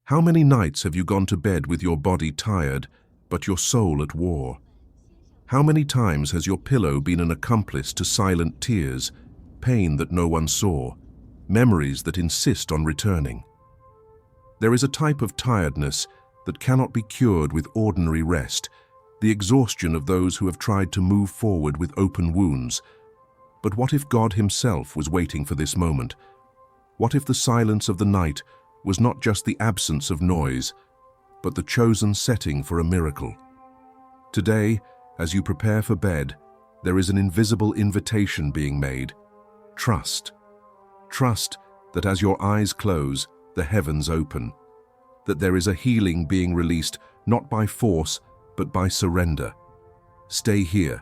How many nights have you gone to bed with your body tired, but your soul at war? How many times has your pillow been an accomplice to silent tears, pain that no one saw, memories that insist on returning? There is a type of tiredness that cannot be cured with ordinary rest, the exhaustion of those who have tried to move forward with open wounds. But what if God Himself was waiting for this moment? What if the silence of the night was not just the absence of noise, but the chosen setting for a miracle? Today, as you prepare for bed, there is an invisible invitation being made. Trust. Trust that as your eyes close, the heavens open. That there is a healing being released, not by force, but by surrender. Stay here,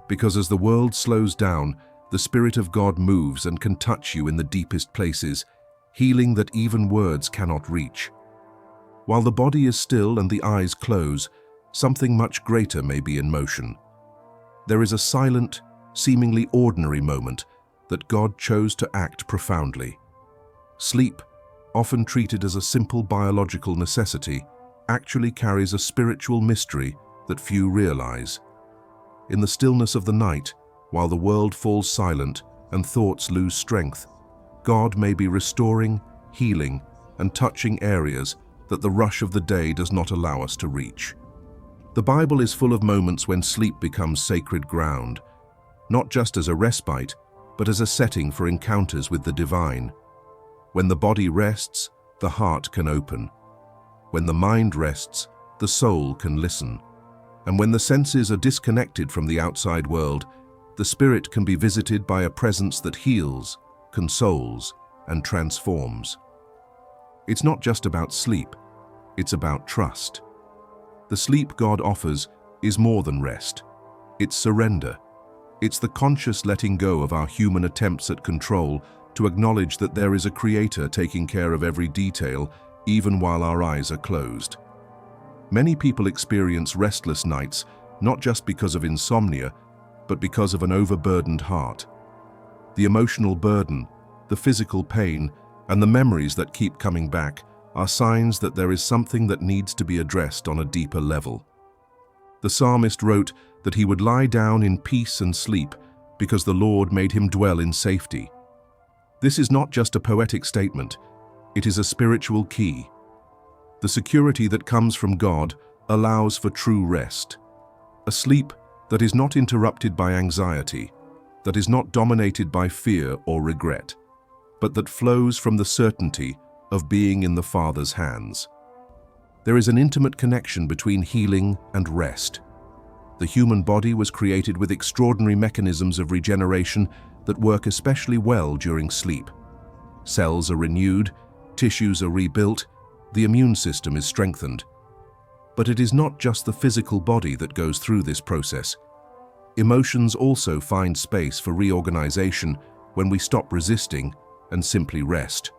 because as the world slows down, the Spirit of God moves and can touch you in the deepest places, healing that even words cannot reach. While the body is still and the eyes close, something much greater may be in motion. There is a silent, seemingly ordinary moment that God chose to act profoundly. Sleep, often treated as a simple biological necessity, actually carries a spiritual mystery that few realize. In the stillness of the night, while the world falls silent and thoughts lose strength, God may be restoring, healing, and touching areas that the rush of the day does not allow us to reach. The Bible is full of moments when sleep becomes sacred ground, not just as a respite, but as a setting for encounters with the divine. When the body rests, the heart can open. When the mind rests, the soul can listen. And when the senses are disconnected from the outside world, the spirit can be visited by a presence that heals, consoles, and transforms. It's not just about sleep, it's about trust. The sleep God offers is more than rest. It's surrender. It's the conscious letting go of our human attempts at control to acknowledge that there is a Creator taking care of every detail, even while our eyes are closed. Many people experience restless nights, not just because of insomnia, but because of an overburdened heart. The emotional burden, the physical pain, and the memories that keep coming back are signs that there is something that needs to be addressed on a deeper level. The psalmist wrote that he would lie down in peace and sleep because the Lord made him dwell in safety. This is not just a poetic statement, it is a spiritual key. The security that comes from God allows for true rest. A sleep that is not interrupted by anxiety, that is not dominated by fear or regret, but that flows from the certainty of being in the Father's hands. There is an intimate connection between healing and rest. The human body was created with extraordinary mechanisms of regeneration that work especially well during sleep. Cells are renewed, tissues are rebuilt, the immune system is strengthened. But it is not just the physical body that goes through this process. Emotions also find space for reorganization when we stop resisting and simply rest.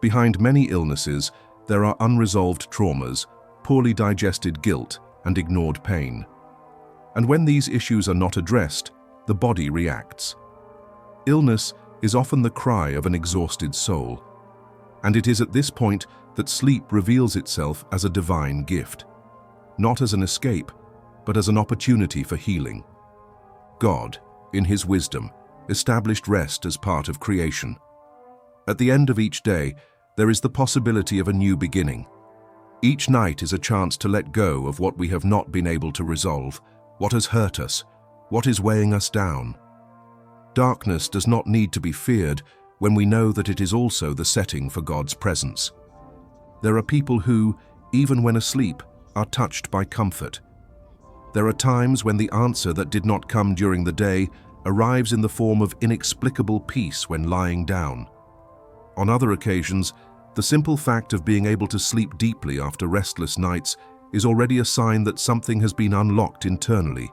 Behind many illnesses, there are unresolved traumas, poorly digested guilt, and ignored pain. And when these issues are not addressed, the body reacts. Illness is often the cry of an exhausted soul. And it is at this point that sleep reveals itself as a divine gift, not as an escape, but as an opportunity for healing. God, in His wisdom, established rest as part of creation. At the end of each day, there is the possibility of a new beginning. Each night is a chance to let go of what we have not been able to resolve, what has hurt us, what is weighing us down. Darkness does not need to be feared when we know that it is also the setting for God's presence. There are people who, even when asleep, are touched by comfort. There are times when the answer that did not come during the day arrives in the form of inexplicable peace when lying down. On other occasions, the simple fact of being able to sleep deeply after restless nights is already a sign that something has been unlocked internally.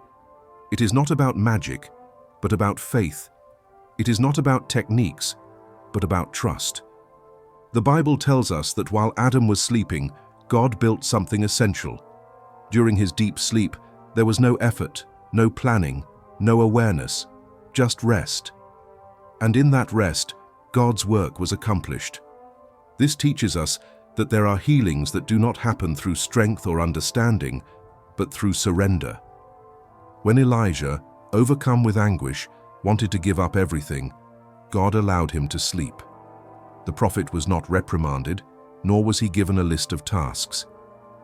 It is not about magic, but about faith. It is not about techniques, but about trust. The Bible tells us that while Adam was sleeping, God built something essential. During his deep sleep, there was no effort, no planning, no awareness, just rest. And in that rest, God's work was accomplished. This teaches us that there are healings that do not happen through strength or understanding, but through surrender. When Elijah, overcome with anguish, wanted to give up everything, God allowed him to sleep. The prophet was not reprimanded, nor was he given a list of tasks.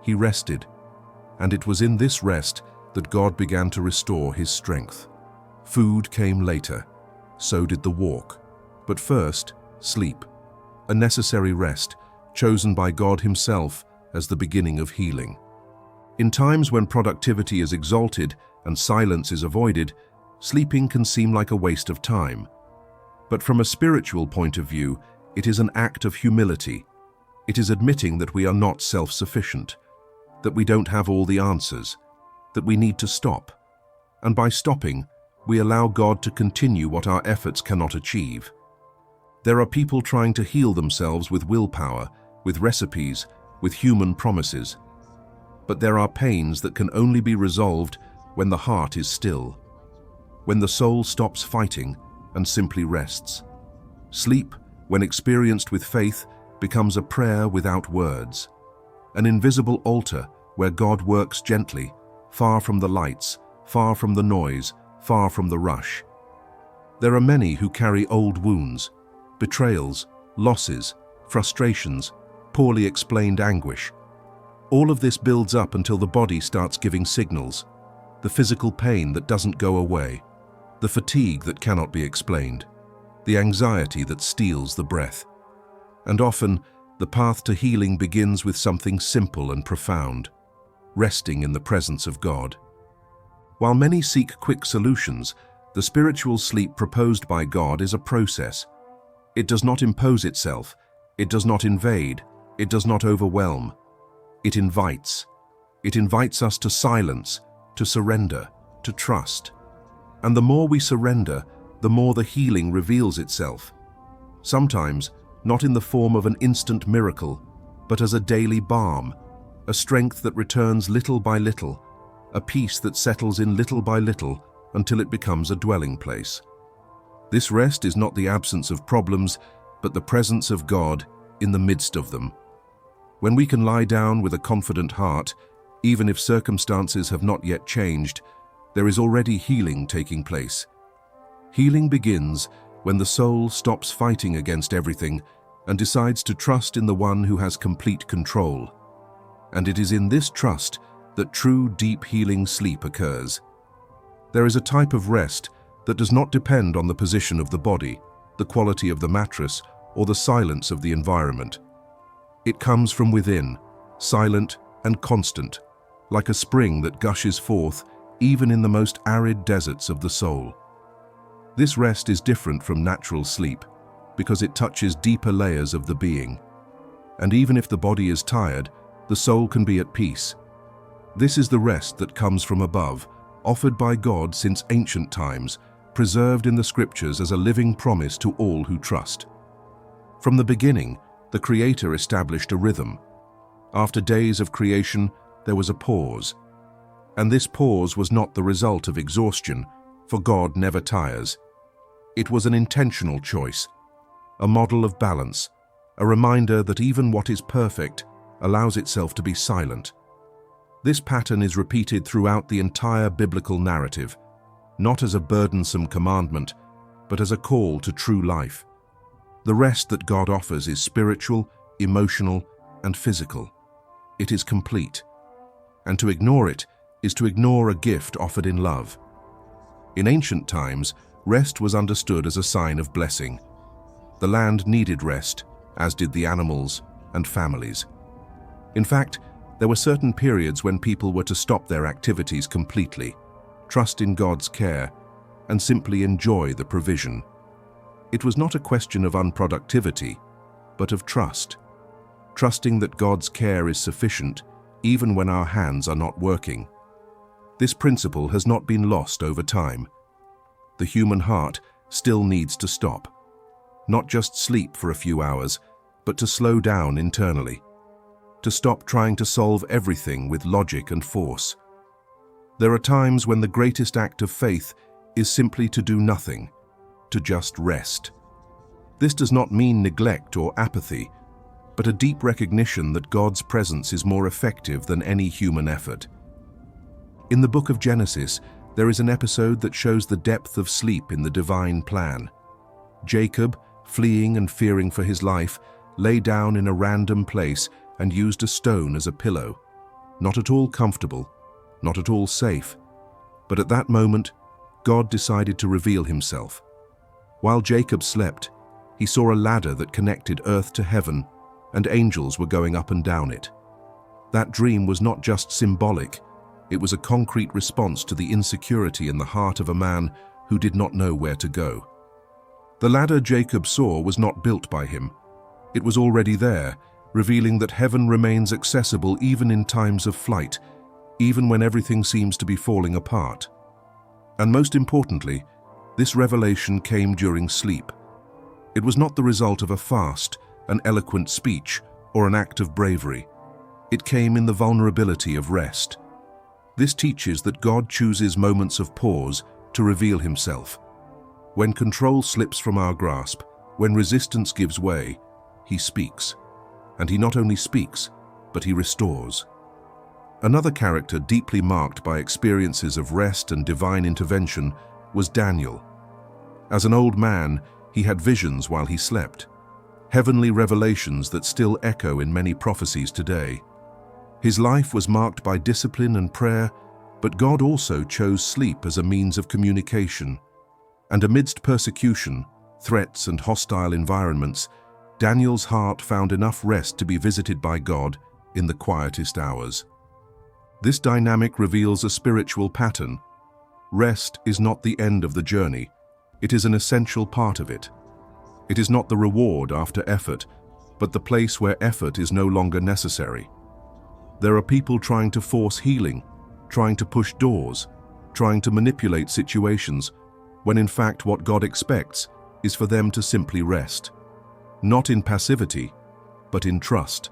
He rested, and it was in this rest that God began to restore his strength. Food came later, so did the walk. But first, sleep, a necessary rest, chosen by God himself as the beginning of healing. In times when productivity is exalted and silence is avoided, sleeping can seem like a waste of time. But from a spiritual point of view, it is an act of humility. It is admitting that we are not self-sufficient, that we don't have all the answers, that we need to stop. And by stopping, we allow God to continue what our efforts cannot achieve. There are people trying to heal themselves with willpower, with recipes, with human promises. But there are pains that can only be resolved when the heart is still, when the soul stops fighting and simply rests. Sleep, when experienced with faith, becomes a prayer without words, an invisible altar where God works gently, far from the lights, far from the noise, far from the rush. There are many who carry old wounds, betrayals, losses, frustrations, poorly explained anguish. All of this builds up until the body starts giving signals, the physical pain that doesn't go away, the fatigue that cannot be explained, the anxiety that steals the breath. And often, the path to healing begins with something simple and profound, resting in the presence of God. While many seek quick solutions, the spiritual sleep proposed by God is a process. It does not impose itself, it does not invade, it does not overwhelm. It invites. It invites us to silence, to surrender, to trust. And the more we surrender, the more the healing reveals itself. Sometimes, not in the form of an instant miracle, but as a daily balm, a strength that returns little by little, a peace that settles in little by little until it becomes a dwelling place. This rest is not the absence of problems, but the presence of God in the midst of them. When we can lie down with a confident heart, even if circumstances have not yet changed, there is already healing taking place. Healing begins when the soul stops fighting against everything and decides to trust in the one who has complete control. And it is in this trust that true deep healing sleep occurs. There is a type of rest that does not depend on the position of the body, the quality of the mattress, or the silence of the environment. It comes from within, silent and constant, like a spring that gushes forth even in the most arid deserts of the soul. This rest is different from natural sleep because it touches deeper layers of the being. And even if the body is tired, the soul can be at peace. This is the rest that comes from above, offered by God since ancient times, preserved in the scriptures as a living promise to all who trust. From the beginning, the Creator established a rhythm. After days of creation, there was a pause. And this pause was not the result of exhaustion, for God never tires. It was an intentional choice, a model of balance, a reminder that even what is perfect allows itself to be silent. This pattern is repeated throughout the entire biblical narrative, not as a burdensome commandment, but as a call to true life. The rest that God offers is spiritual, emotional, and physical. It is complete. And to ignore it is to ignore a gift offered in love. In ancient times, rest was understood as a sign of blessing. The land needed rest, as did the animals and families. In fact, there were certain periods when people were to stop their activities completely, trust in God's care, and simply enjoy the provision. It was not a question of unproductivity, but of trust, trusting that God's care is sufficient even when our hands are not working. This principle has not been lost over time. The human heart still needs to stop, not just sleep for a few hours, but to slow down internally, to stop trying to solve everything with logic and force. There are times when the greatest act of faith is simply to do nothing, to just rest. This does not mean neglect or apathy, but a deep recognition that God's presence is more effective than any human effort. In the book of Genesis, there is an episode that shows the depth of sleep in the divine plan. Jacob, fleeing and fearing for his life, lay down in a random place and used a stone as a pillow. Not at all comfortable, not at all safe. But at that moment, God decided to reveal himself. While Jacob slept, he saw a ladder that connected earth to heaven, and angels were going up and down it. That dream was not just symbolic, it was a concrete response to the insecurity in the heart of a man who did not know where to go. The ladder Jacob saw was not built by him. It was already there, revealing that heaven remains accessible even in times of flight, even when everything seems to be falling apart. And most importantly, this revelation came during sleep. It was not the result of a fast, an eloquent speech, or an act of bravery. It came in the vulnerability of rest. This teaches that God chooses moments of pause to reveal himself. When control slips from our grasp, when resistance gives way, he speaks. And he not only speaks, but he restores. Another character deeply marked by experiences of rest and divine intervention was Daniel. As an old man, he had visions while he slept, heavenly revelations that still echo in many prophecies today. His life was marked by discipline and prayer, but God also chose sleep as a means of communication. And amidst persecution, threats, and hostile environments, Daniel's heart found enough rest to be visited by God in the quietest hours. This dynamic reveals a spiritual pattern. Rest is not the end of the journey. It is an essential part of it. It is not the reward after effort, but the place where effort is no longer necessary. There are people trying to force healing, trying to push doors, trying to manipulate situations, when in fact what God expects is for them to simply rest. Not in passivity, but in trust.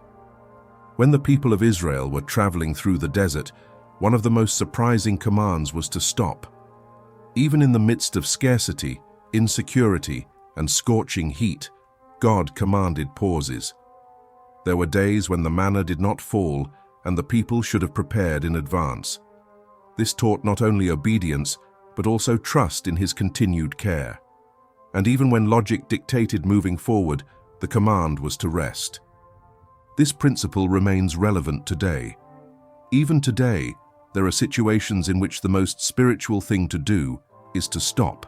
When the people of Israel were traveling through the desert, one of the most surprising commands was to stop. Even in the midst of scarcity, insecurity, and scorching heat, God commanded pauses. There were days when the manna did not fall, and the people should have prepared in advance. This taught not only obedience, but also trust in his continued care. And even when logic dictated moving forward, the command was to rest. This principle remains relevant today. Even today, there are situations in which the most spiritual thing to do is to stop.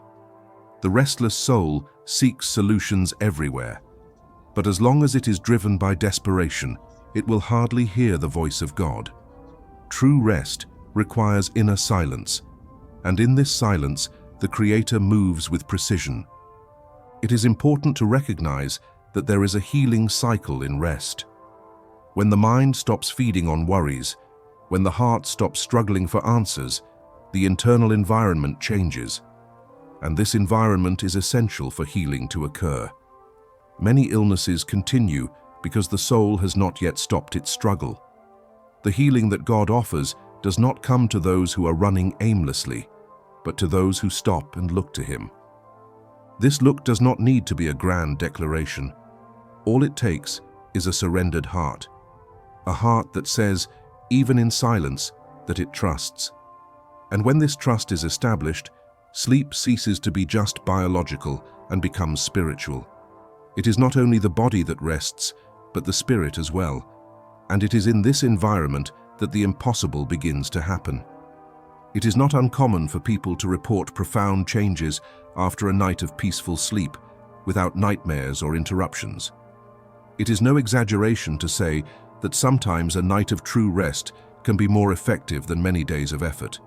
The restless soul seeks solutions everywhere, but as long as it is driven by desperation, it will hardly hear the voice of God. True rest requires inner silence, and in this silence, the Creator moves with precision. It is important to recognize that there is a healing cycle in rest. When the mind stops feeding on worries, when the heart stops struggling for answers, the internal environment changes. And this environment is essential for healing to occur. Many illnesses continue because the soul has not yet stopped its struggle. The healing that God offers does not come to those who are running aimlessly, but to those who stop and look to him. This look does not need to be a grand declaration. All it takes is a surrendered heart. A heart that says, even in silence, that it trusts. And when this trust is established, sleep ceases to be just biological and becomes spiritual. It is not only the body that rests, but the spirit as well. And it is in this environment that the impossible begins to happen. It is not uncommon for people to report profound changes after a night of peaceful sleep, without nightmares or interruptions. It is no exaggeration to say that sometimes a night of true rest can be more effective than many days of effort.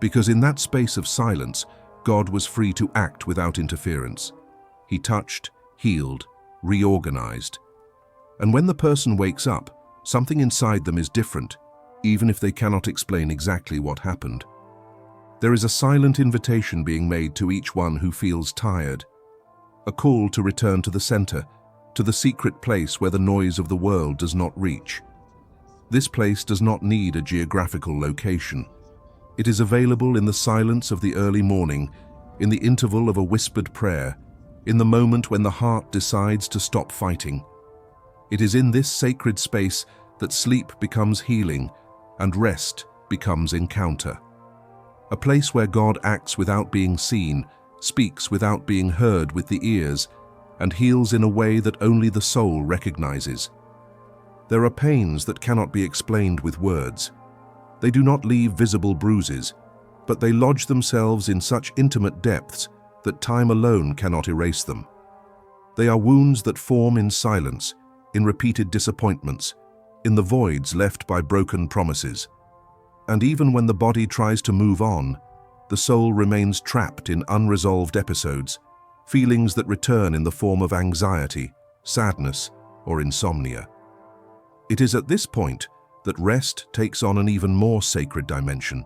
Because in that space of silence, God was free to act without interference. He touched, healed, reorganized. And when the person wakes up, something inside them is different, even if they cannot explain exactly what happened. There is a silent invitation being made to each one who feels tired, a call to return to the center, to the secret place where the noise of the world does not reach. This place does not need a geographical location. It is available in the silence of the early morning, in the interval of a whispered prayer, in the moment when the heart decides to stop fighting. It is in this sacred space that sleep becomes healing and rest becomes encounter. A place where God acts without being seen, speaks without being heard with the ears, and heals in a way that only the soul recognizes. There are pains that cannot be explained with words. They do not leave visible bruises, but they lodge themselves in such intimate depths that time alone cannot erase them. They are wounds that form in silence, in repeated disappointments, in the voids left by broken promises. And even when the body tries to move on, the soul remains trapped in unresolved episodes, feelings that return in the form of anxiety, sadness, or insomnia. It is at this point that rest takes on an even more sacred dimension.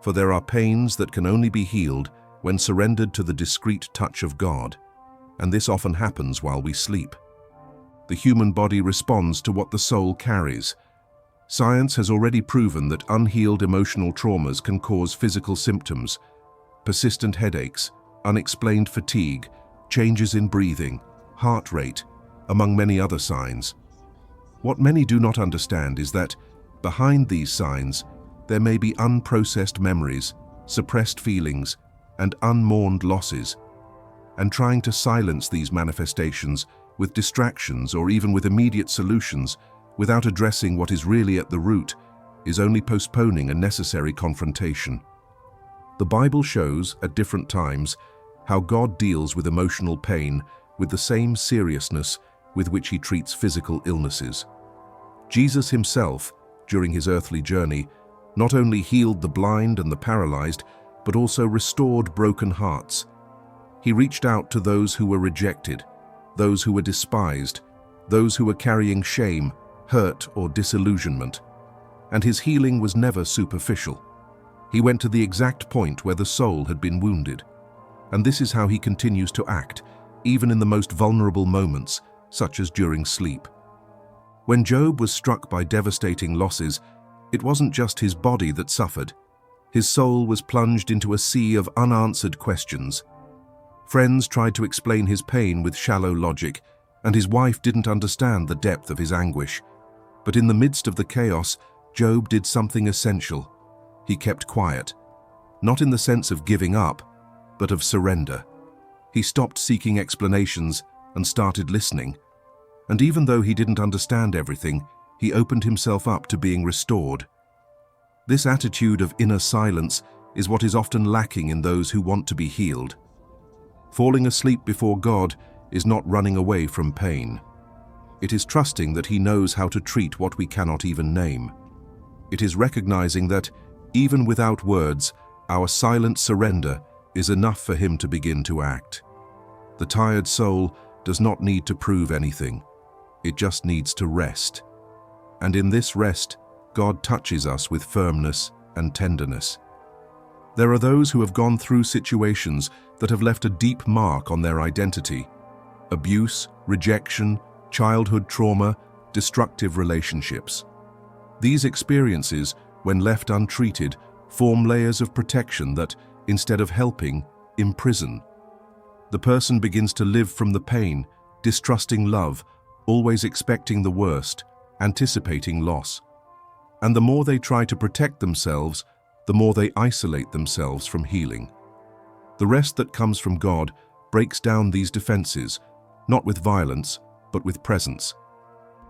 For there are pains that can only be healed when surrendered to the discreet touch of God, and this often happens while we sleep. The human body responds to what the soul carries. Science has already proven that unhealed emotional traumas can cause physical symptoms, persistent headaches, unexplained fatigue, changes in breathing, heart rate, among many other signs. What many do not understand is that, behind these signs, there may be unprocessed memories, suppressed feelings, and unmourned losses. And trying to silence these manifestations with distractions or even with immediate solutions without addressing what is really at the root is only postponing a necessary confrontation. The Bible shows, at different times, how God deals with emotional pain with the same seriousness with which he treats physical illnesses. Jesus himself, during his earthly journey, not only healed the blind and the paralyzed, but also restored broken hearts. He reached out to those who were rejected, those who were despised, those who were carrying shame, hurt, or disillusionment. And his healing was never superficial. He went to the exact point where the soul had been wounded. And this is how he continues to act, even in the most vulnerable moments, such as during sleep. When Job was struck by devastating losses, it wasn't just his body that suffered. His soul was plunged into a sea of unanswered questions. Friends tried to explain his pain with shallow logic, and his wife didn't understand the depth of his anguish. But in the midst of the chaos, Job did something essential. He kept quiet, not in the sense of giving up, but of surrender. He stopped seeking explanations and started listening. And even though he didn't understand everything, he opened himself up to being restored. This attitude of inner silence is what is often lacking in those who want to be healed. Falling asleep before God is not running away from pain. It is trusting that he knows how to treat what we cannot even name. It is recognizing that, even without words, our silent surrender is enough for him to begin to act. The tired soul does not need to prove anything. It just needs to rest. And in this rest, God touches us with firmness and tenderness. There are those who have gone through situations that have left a deep mark on their identity. Abuse, rejection, childhood trauma, destructive relationships. These experiences, when left untreated, form layers of protection that, instead of helping, imprison. The person begins to live from the pain, distrusting love, always expecting the worst, anticipating loss. And the more they try to protect themselves, the more they isolate themselves from healing. The rest that comes from God breaks down these defenses, not with violence, but with presence.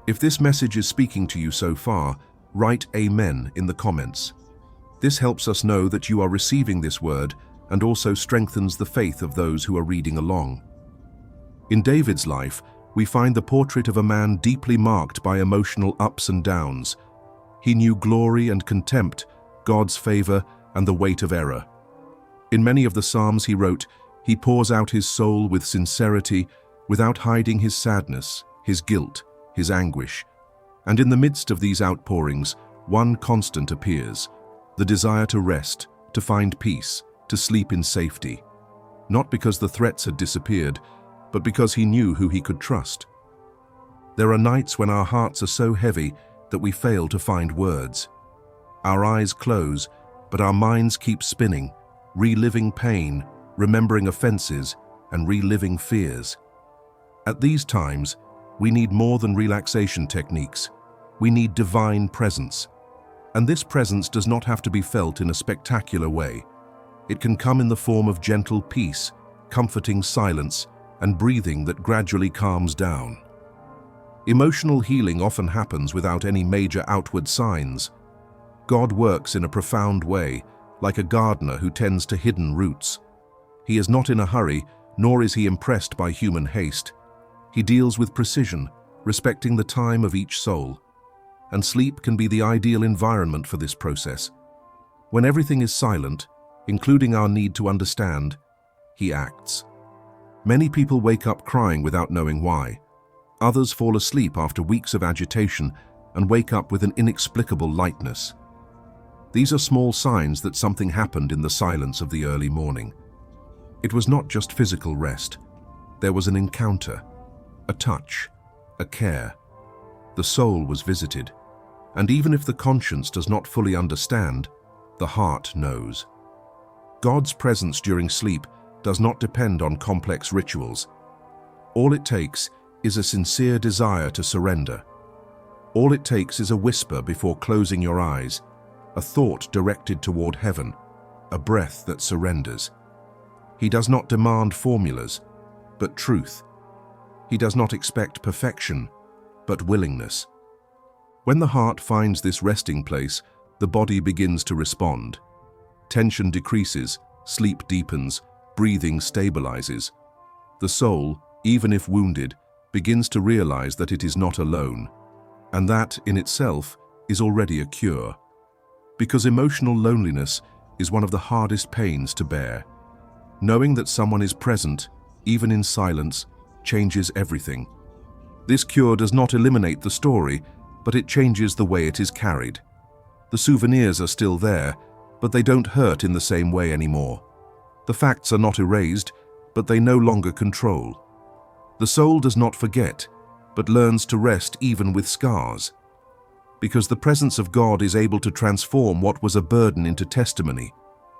If this message is speaking to you so far, write Amen in the comments. This helps us know that you are receiving this word and also strengthens the faith of those who are reading along. In David's life, we find the portrait of a man deeply marked by emotional ups and downs. He knew glory and contempt, God's favor, and the weight of error. In many of the Psalms he wrote, he pours out his soul with sincerity, without hiding his sadness, his guilt, his anguish. And in the midst of these outpourings, one constant appears, the desire to rest, to find peace, to sleep in safety. Not because the threats had disappeared, but because he knew who he could trust. There are nights when our hearts are so heavy that we fail to find words. Our eyes close, but our minds keep spinning, reliving pain, remembering offenses, and reliving fears. At these times, We need more than relaxation techniques. We need divine presence. And this presence does not have to be felt in a spectacular way. It can come in the form of gentle peace, comforting silence, and breathing that gradually calms down. Emotional healing often happens without any major outward signs. God works in a profound way, like a gardener who tends to hidden roots. He is not in a hurry, nor is he impressed by human haste. He deals with precision, respecting the time of each soul. And sleep can be the ideal environment for this process. When everything is silent, including our need to understand, he acts. Many people wake up crying without knowing why. Others fall asleep after weeks of agitation and wake up with an inexplicable lightness. These are small signs that something happened in the silence of the early morning. It was not just physical rest. There was an encounter, a touch, a care. The soul was visited, and even if the conscience does not fully understand, the heart knows. God's presence during sleep does not depend on complex rituals. All it takes is a sincere desire to surrender. All it takes is a whisper before closing your eyes, a thought directed toward heaven, a breath that surrenders. He does not demand formulas, but truth. He does not expect perfection, but willingness. When the heart finds this resting place, the body begins to respond. Tension decreases, sleep deepens, breathing stabilizes. The soul, even if wounded, begins to realize that it is not alone, and that, in itself, is already a cure. Because emotional loneliness is one of the hardest pains to bear. Knowing that someone is present, even in silence, changes everything. This cure does not eliminate the story, but it changes the way it is carried. The souvenirs are still there, but they don't hurt in the same way anymore. The facts are not erased, but they no longer control. The soul does not forget, but learns to rest even with scars. Because the presence of God is able to transform what was a burden into testimony,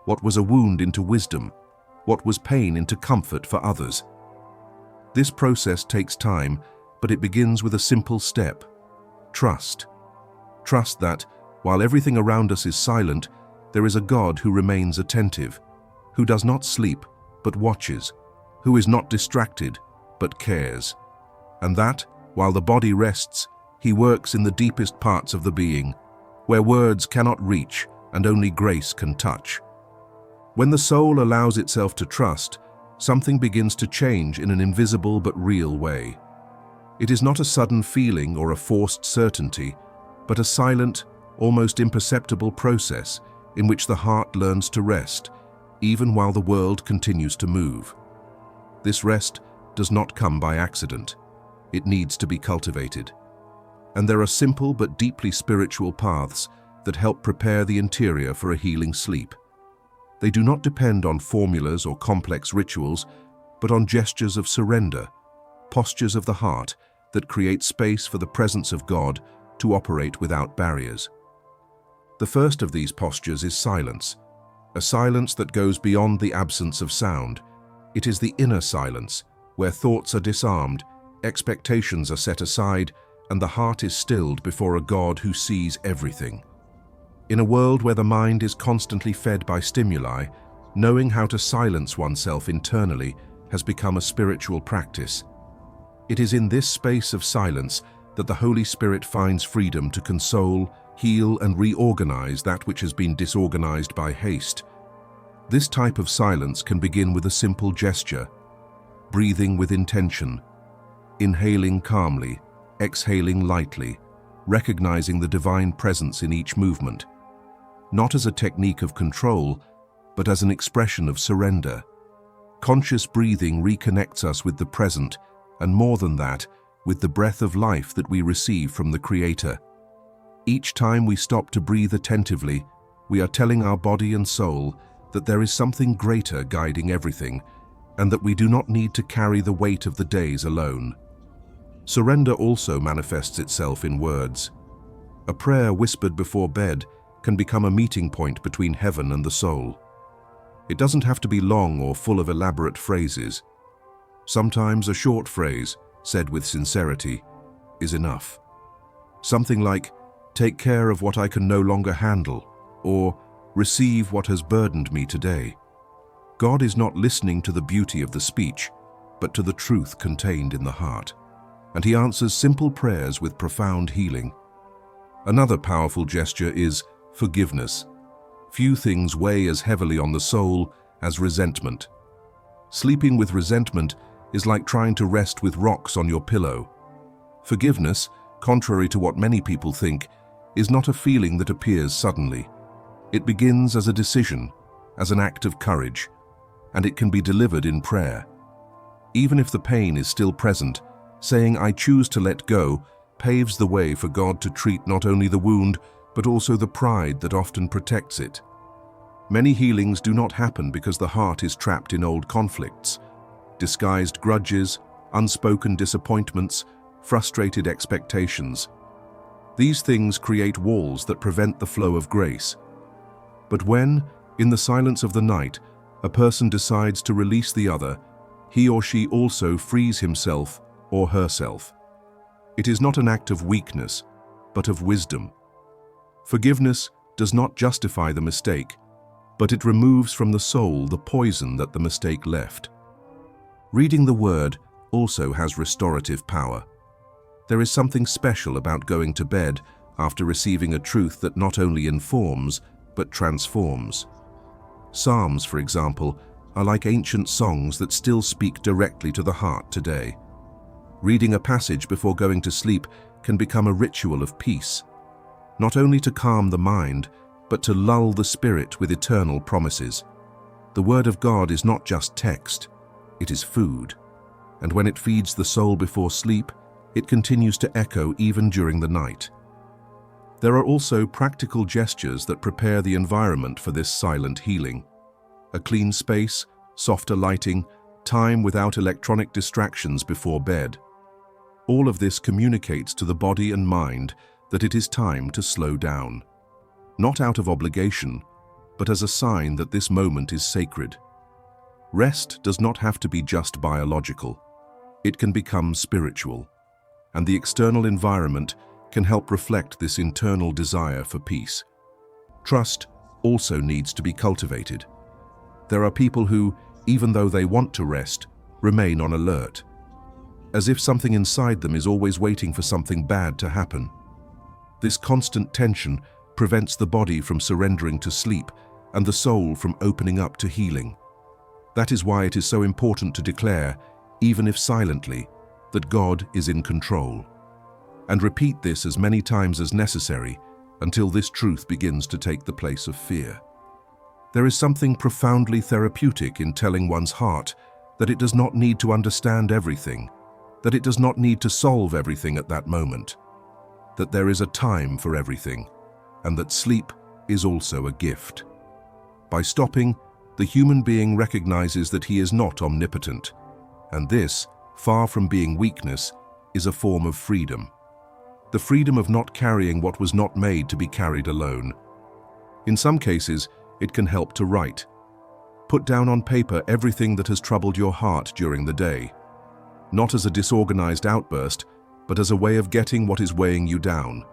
what was a wound into wisdom, what was pain into comfort for others. This process takes time, but it begins with a simple step: trust. Trust that, while everything around us is silent, there is a God who remains attentive, who does not sleep, but watches, who is not distracted, but cares. And that, while the body rests, he works in the deepest parts of the being, where words cannot reach and only grace can touch. When the soul allows itself to trust, something begins to change in an invisible but real way. It is not a sudden feeling or a forced certainty, but a silent, almost imperceptible process in which the heart learns to rest, even while the world continues to move. This rest does not come by accident. It needs to be cultivated. And there are simple but deeply spiritual paths that help prepare the interior for a healing sleep. They do not depend on formulas or complex rituals, but on gestures of surrender, postures of the heart that create space for the presence of God to operate without barriers. The first of these postures is silence, a silence that goes beyond the absence of sound. It is the inner silence, where thoughts are disarmed, expectations are set aside, and the heart is stilled before a God who sees everything. In a world where the mind is constantly fed by stimuli, knowing how to silence oneself internally has become a spiritual practice. It is in this space of silence that the Holy Spirit finds freedom to console, heal, and reorganize that which has been disorganized by haste. This type of silence can begin with a simple gesture: breathing with intention, inhaling calmly, exhaling lightly, recognizing the divine presence in each movement, not as a technique of control, but as an expression of surrender. Conscious breathing reconnects us with the present, and more than that, with the breath of life that we receive from the Creator. Each time we stop to breathe attentively, we are telling our body and soul that there is something greater guiding everything, and that we do not need to carry the weight of the days alone. Surrender also manifests itself in words. A prayer whispered before bed can become a meeting point between heaven and the soul. It doesn't have to be long or full of elaborate phrases. Sometimes a short phrase, said with sincerity, is enough. Something like, "Take care of what I can no longer handle," or "Receive what has burdened me today." God is not listening to the beauty of the speech, but to the truth contained in the heart. And He answers simple prayers with profound healing. Another powerful gesture is forgiveness. Few things weigh as heavily on the soul as resentment. Sleeping with resentment is like trying to rest with rocks on your pillow. Forgiveness, contrary to what many people think, is not a feeling that appears suddenly. It begins as a decision, as an act of courage, and it can be delivered in prayer. Even if the pain is still present, saying "I choose to let go" paves the way for God to treat not only the wound, but also the pride that often protects it. Many healings do not happen because the heart is trapped in old conflicts, disguised grudges, unspoken disappointments, frustrated expectations. These things create walls that prevent the flow of grace. But when, in the silence of the night, a person decides to release the other, he or she also frees himself or herself. It is not an act of weakness, but of wisdom. Forgiveness does not justify the mistake, but it removes from the soul the poison that the mistake left. Reading the Word also has restorative power. There is something special about going to bed after receiving a truth that not only informs, but transforms. Psalms, for example, are like ancient songs that still speak directly to the heart today. Reading a passage before going to sleep can become a ritual of peace, not only to calm the mind, but to lull the spirit with eternal promises. The Word of God is not just text, it is food, and when it feeds the soul before sleep, it continues to echo even during the night. There are also practical gestures that prepare the environment for this silent healing. A clean space, softer lighting, time without electronic distractions before bed. All of this communicates to the body and mind that it is time to slow down. Not out of obligation, but as a sign that this moment is sacred. Rest does not have to be just biological. It can become spiritual, and the external environment can help reflect this internal desire for peace. Trust also needs to be cultivated. There are people who, even though they want to rest, remain on alert, as if something inside them is always waiting for something bad to happen. This constant tension prevents the body from surrendering to sleep and the soul from opening up to healing. That is why it is so important to declare, even if silently, that God is in control. And repeat this as many times as necessary until this truth begins to take the place of fear. There is something profoundly therapeutic in telling one's heart that it does not need to understand everything, that it does not need to solve everything at that moment, that there is a time for everything, and that sleep is also a gift. By stopping, the human being recognizes that he is not omnipotent, and this, far from being weakness, is a form of freedom. The freedom of not carrying what was not made to be carried alone. In some cases, it can help to write. Put down on paper everything that has troubled your heart during the day, not as a disorganized outburst, but as a way of getting what is weighing you down.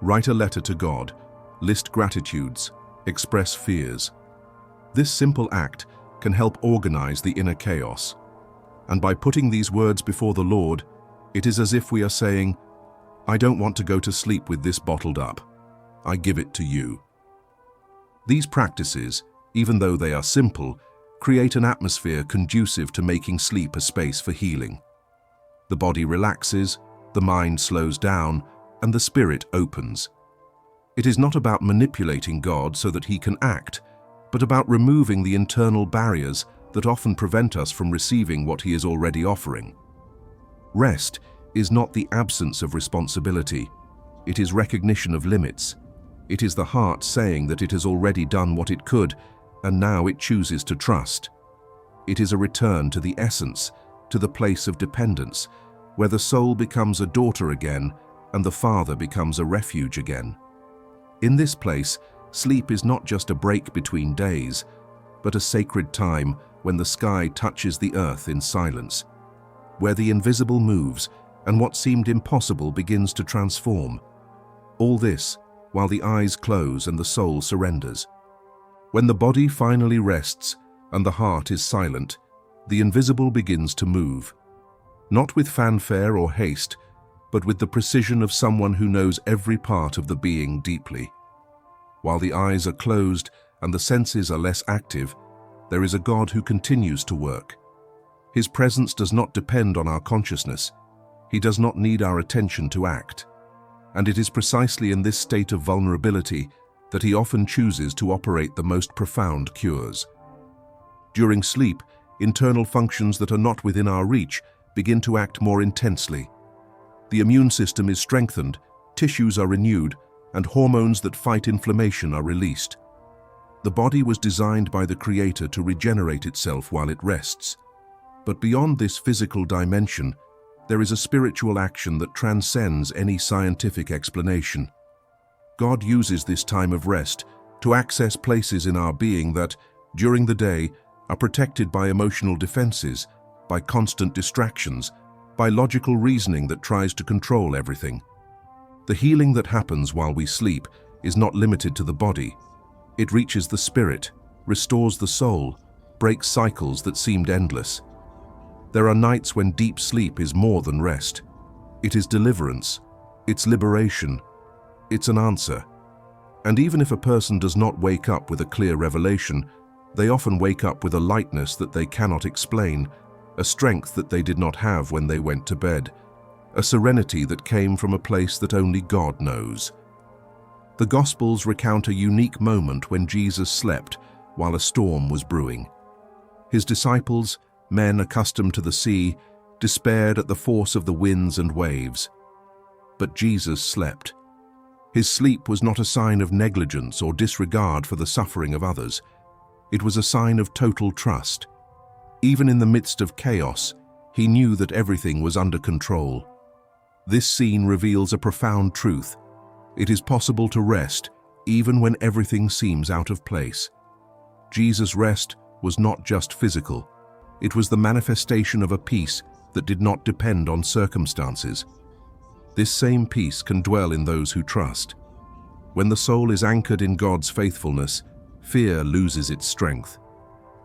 Write a letter to God, list gratitudes, express fears. This simple act can help organize the inner chaos. And by putting these words before the Lord, it is as if we are saying, "I don't want to go to sleep with this bottled up. I give it to you." These practices, even though they are simple, create an atmosphere conducive to making sleep a space for healing. The body relaxes, the mind slows down, and the spirit opens. It is not about manipulating God so that He can act, but about removing the internal barriers that often prevent us from receiving what He is already offering. Rest is not the absence of responsibility. It is recognition of limits. It is the heart saying that it has already done what it could, and now it chooses to trust. It is a return to the essence, to the place of dependence, where the soul becomes a daughter again, and the Father becomes a refuge again. In this place, sleep is not just a break between days, but a sacred time when the sky touches the earth in silence, where the invisible moves and what seemed impossible begins to transform. All this while the eyes close and the soul surrenders. When the body finally rests and the heart is silent, the invisible begins to move. Not with fanfare or haste, but with the precision of someone who knows every part of the being deeply. While the eyes are closed and the senses are less active, there is a God who continues to work. His presence does not depend on our consciousness. He does not need our attention to act. And it is precisely in this state of vulnerability that he often chooses to operate the most profound cures. During sleep, internal functions that are not within our reach begin to act more intensely. The immune system is strengthened, tissues are renewed, and hormones that fight inflammation are released. The body was designed by the Creator to regenerate itself while it rests. But beyond this physical dimension, there is a spiritual action that transcends any scientific explanation. God uses this time of rest to access places in our being that, during the day, are protected by emotional defenses, by constant distractions, by logical reasoning that tries to control everything. The healing that happens while we sleep is not limited to the body. It reaches the spirit, restores the soul, breaks cycles that seemed endless. There are nights when deep sleep is more than rest. It is deliverance, it's liberation, it's an answer. And even if a person does not wake up with a clear revelation, they often wake up with a lightness that they cannot explain, a strength that they did not have when they went to bed, a serenity that came from a place that only God knows. The Gospels recount a unique moment when Jesus slept while a storm was brewing. His disciples, men accustomed to the sea, despaired at the force of the winds and waves. But Jesus slept. His sleep was not a sign of negligence or disregard for the suffering of others. It was a sign of total trust. Even in the midst of chaos, he knew that everything was under control. This scene reveals a profound truth. It is possible to rest even when everything seems out of place. Jesus' rest was not just physical. It was the manifestation of a peace that did not depend on circumstances. This same peace can dwell in those who trust. When the soul is anchored in God's faithfulness, fear loses its strength.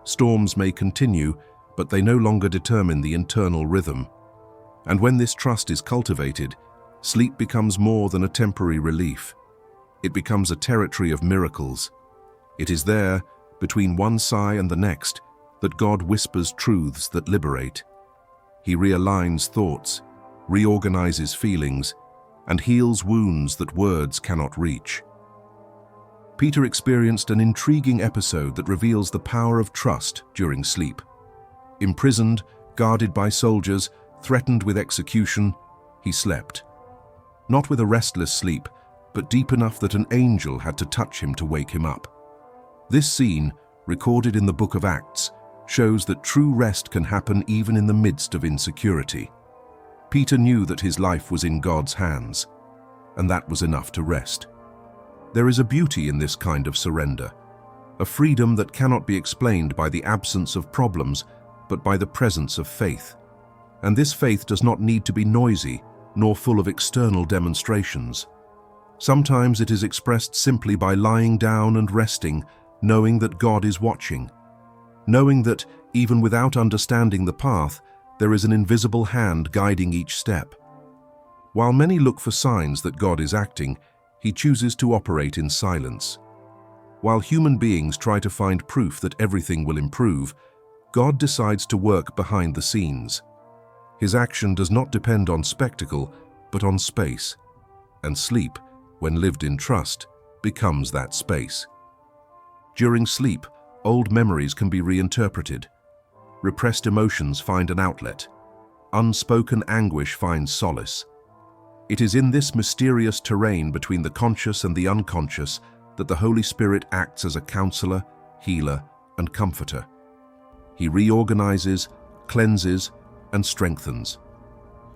Storms may continue, but they no longer determine the internal rhythm. And when this trust is cultivated, sleep becomes more than a temporary relief. It becomes a territory of miracles. It is there, between one sigh and the next, that God whispers truths that liberate. He realigns thoughts, reorganizes feelings, and heals wounds that words cannot reach. Peter experienced an intriguing episode that reveals the power of trust during sleep. Imprisoned, guarded by soldiers, threatened with execution, he slept. Not with a restless sleep, but deep enough that an angel had to touch him to wake him up. This scene, recorded in the book of Acts, shows that true rest can happen even in the midst of insecurity. Peter knew that his life was in God's hands, and that was enough to rest. There is a beauty in this kind of surrender, a freedom that cannot be explained by the absence of problems, but by the presence of faith. And this faith does not need to be noisy, nor full of external demonstrations. Sometimes it is expressed simply by lying down and resting, knowing that God is watching. Knowing that, even without understanding the path, there is an invisible hand guiding each step. While many look for signs that God is acting, he chooses to operate in silence. While human beings try to find proof that everything will improve, God decides to work behind the scenes. His action does not depend on spectacle, but on space. And sleep, when lived in trust, becomes that space. During sleep, old memories can be reinterpreted. Repressed emotions find an outlet. Unspoken anguish finds solace. It is in this mysterious terrain between the conscious and the unconscious that the Holy Spirit acts as a counselor, healer, and comforter. He reorganizes, cleanses, and strengthens.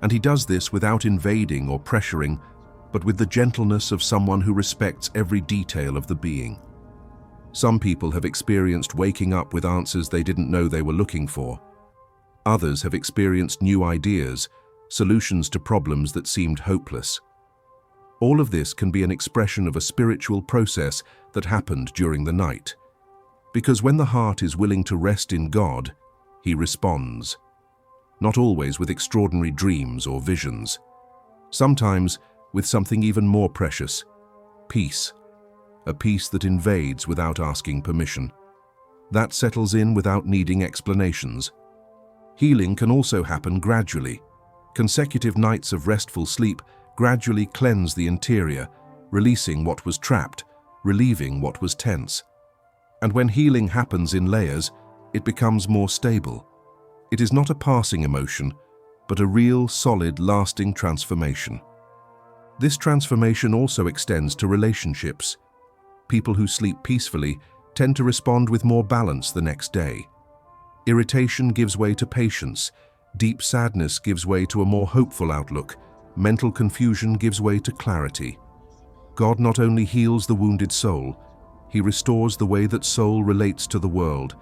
And he does this without invading or pressuring, but with the gentleness of someone who respects every detail of the being. Some people have experienced waking up with answers they didn't know they were looking for. Others have experienced new ideas, solutions to problems that seemed hopeless. All of this can be an expression of a spiritual process that happened during the night. Because when the heart is willing to rest in God, He responds. Not always with extraordinary dreams or visions. Sometimes with something even more precious, peace. A peace that invades without asking permission. That settles in without needing explanations. Healing can also happen gradually. Consecutive nights of restful sleep gradually cleanse the interior, releasing what was trapped, relieving what was tense. And when healing happens in layers, it becomes more stable. It is not a passing emotion, but a real, solid, lasting transformation. This transformation also extends to relationships. People who sleep peacefully tend to respond with more balance the next day. Irritation gives way to patience. Deep sadness gives way to a more hopeful outlook. Mental confusion gives way to clarity. God not only heals the wounded soul, He restores the way that soul relates to the world,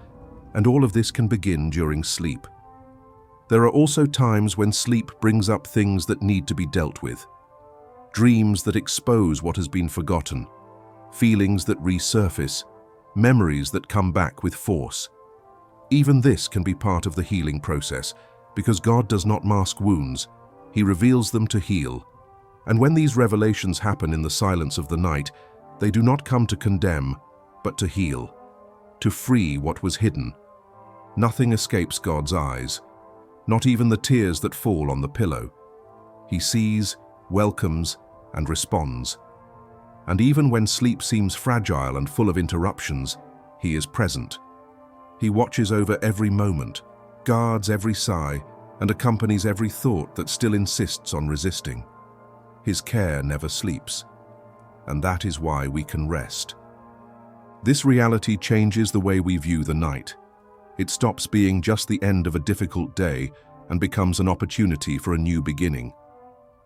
and all of this can begin during sleep. There are also times when sleep brings up things that need to be dealt with. Dreams that expose what has been forgotten, feelings that resurface, memories that come back with force. Even this can be part of the healing process, because God does not mask wounds, He reveals them to heal. And when these revelations happen in the silence of the night, they do not come to condemn, but to heal, to free what was hidden. Nothing escapes God's eyes, not even the tears that fall on the pillow. He sees, welcomes, and responds. And even when sleep seems fragile and full of interruptions, He is present. He watches over every moment, guards every sigh, and accompanies every thought that still insists on resisting. His care never sleeps, and that is why we can rest. This reality changes the way we view the night. It stops being just the end of a difficult day and becomes an opportunity for a new beginning.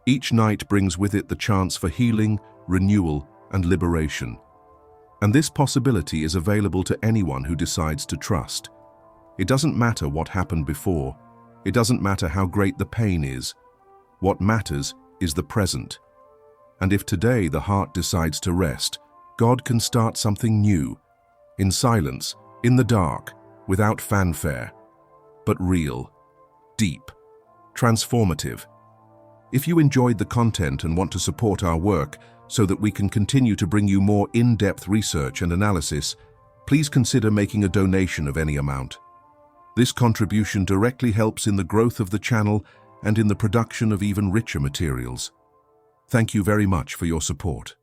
Each night brings with it the chance for healing, renewal, and liberation. And this possibility is available to anyone who decides to trust. It doesn't matter what happened before. It doesn't matter how great the pain is. What matters is the present. And if today the heart decides to rest, God can start something new, in silence, in the dark, without fanfare, but real, deep, transformative. If you enjoyed the content and want to support our work so that we can continue to bring you more in-depth research and analysis, please consider making a donation of any amount. This contribution directly helps in the growth of the channel and in the production of even richer materials. Thank you very much for your support.